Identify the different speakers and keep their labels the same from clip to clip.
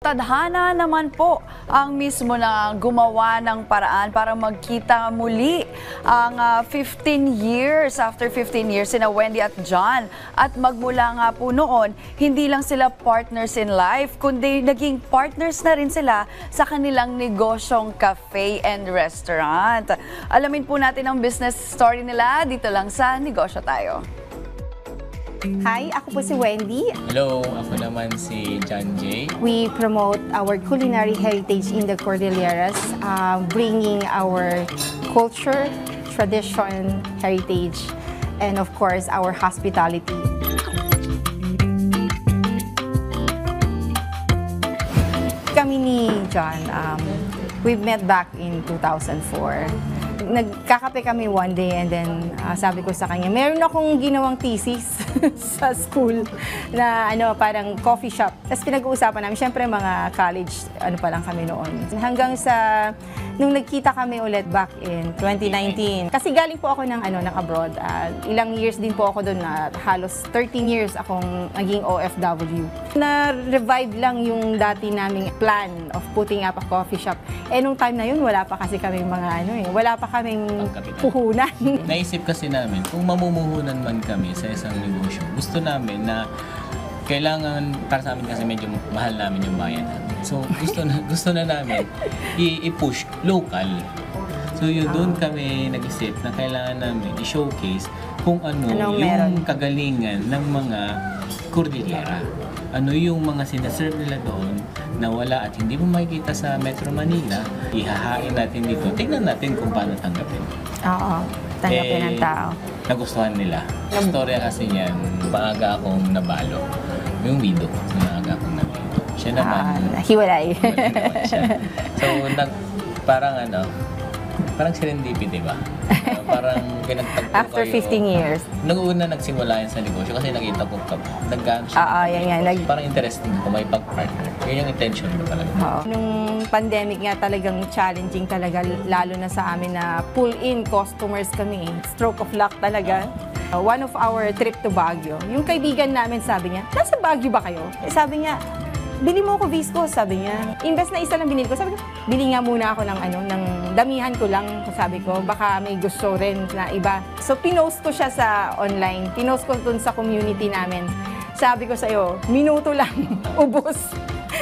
Speaker 1: Tadhana naman po ang mismo na gumawa ng paraan para magkita muli ang 15 years, after 15 years, sina Wendy at John. At magmula nga po noon, hindi lang sila partners in life, kundi naging partners na rin sila sa kanilang negosyong cafe and restaurant. Alamin po natin ang business story nila dito lang sa Negosyo Tayo.
Speaker 2: Hi, ako po si Wendy.
Speaker 3: Hello, ako naman si John J.
Speaker 2: We promote our culinary heritage in the Cordilleras, bringing our culture, tradition, heritage, and of course, our hospitality. Kami ni John, we met back in 2004. Nagkakape kami one day and then sabi ko sa kanya, meron akong ginawang thesis sa school na parang coffee shop. Tapos pinag-uusapan namin, syempre mga college, pa lang kami noon. Hanggang sa, nung nagkita kami ulit back in 2019. Kasi galing po ako ng abroad. Ilang years din po ako doon, halos 13 years akong naging OFW. Na-revive lang yung dati naming plan of putting up a coffee shop. Eh nung time na yun, wala pa kasi kami mga wala pa kaming puhunan.
Speaker 3: Naisip kasi namin, kung mamumuhunan man kami sa isang negosyo, gusto namin na kailangan, para sa amin kasi medyo mahal namin yung bayan namin. So gusto na namin i-push local. So yun, doon kami nag-isip na kailangan namin i-showcase kung yung
Speaker 2: meron?
Speaker 3: kagalingan ng mga Cordillera. Ano yung mga sinaserve nila doon na wala at hindi mo makikita sa Metro Manila, ihahain natin dito. Tingnan natin kung paano tanggapin.
Speaker 2: Oo, tanggapin ng tao.
Speaker 3: Nagustuhan nila. Ang storya kasi niyan, maaga akong nabalo. Yung widow, maaga akong nabalo. Siya naman.
Speaker 2: Hiwalay.
Speaker 3: naman siya. So, parang serendipity, di ba? Parang pinagtagpo
Speaker 2: After
Speaker 3: kayo.
Speaker 2: 15 years.
Speaker 3: Nung una nagsimula yan sa negosyo kasi nakita ko nag-gaan siya.
Speaker 2: yan.
Speaker 3: Parang interesting ko may pag-partner. Yun yung intention ko talaga.
Speaker 2: Nung pandemic nga talagang challenging talaga, lalo na sa amin na pull-in customers kami. Stroke of luck talaga. One of our trip to Baguio, yung kaibigan namin sabi niya, nasa Baguio ba kayo? Sabi niya, bili mo ako viscose, sabi niya. Imbes na isa lang binili ko, sabi ko, bili nga muna ako ng damihan ko lang, sabi ko, baka may gusto rin na iba. So, pinost ko siya sa online, pinost ko dun sa community namin. Sabi ko sa'yo, minuto lang, ubos.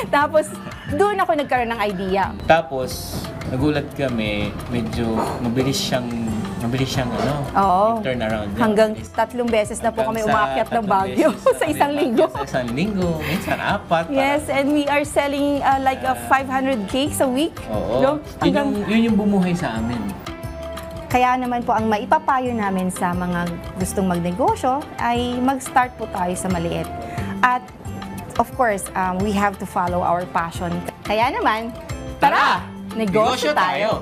Speaker 2: Tapos, doon ako nagkaroon ng idea.
Speaker 3: Tapos, nagulat kami, medyo mabilis siyang
Speaker 2: Oo.
Speaker 3: turn around.
Speaker 2: Hanggang 3 beses na po kami umakyat ng Baguio sa isang linggo.
Speaker 3: Sa isang linggo, minsan 4.
Speaker 2: Yes, and we are selling 500 cakes a week.
Speaker 3: Oo. Yun yung bumuhay sa amin.
Speaker 2: Kaya naman po ang maipapayo namin sa mga gustong magnegosyo ay mag-start po tayo sa maliit. At of course, we have to follow our passion. Kaya naman, tara! Negosyo tayo!